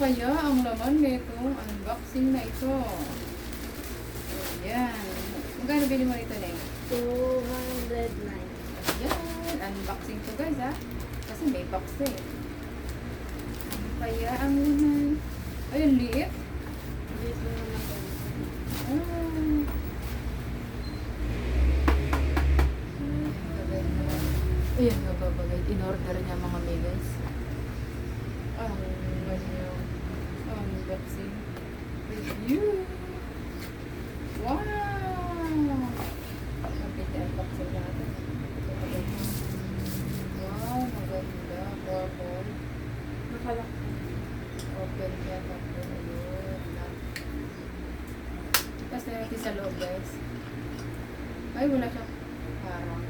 kaya ang laman nitong unboxing na ito? Ayan. Magkano bili mo nito, Neng? 209. Ayan. Unboxing to guys, ha? Kasi may box eh. Ano kaya ang laman? Ayun, liit. Dito naman ako. Ah. Ayan, nababagay. In-order niya mga megas. Ang kanyang unboxing review. Wow! Kapit ang unboxing natin. Wow, maganda. Purple. Nakalak. Open niya. Tapos, ayun. Tapos na natin sa loob, guys. Ay, wala siya. Parang.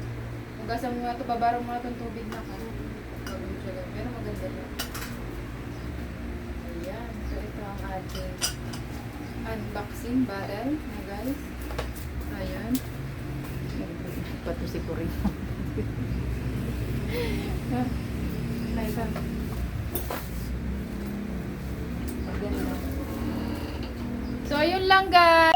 Hugasan mo nga ito. Babarang mo nga itong tubig na ka. Gawin siya lang. Pero maganda siya. Ayan. So, ito ang ating unboxing barrel na guys. Ayan. Pato si Cory. Nice. So, ayun lang guys.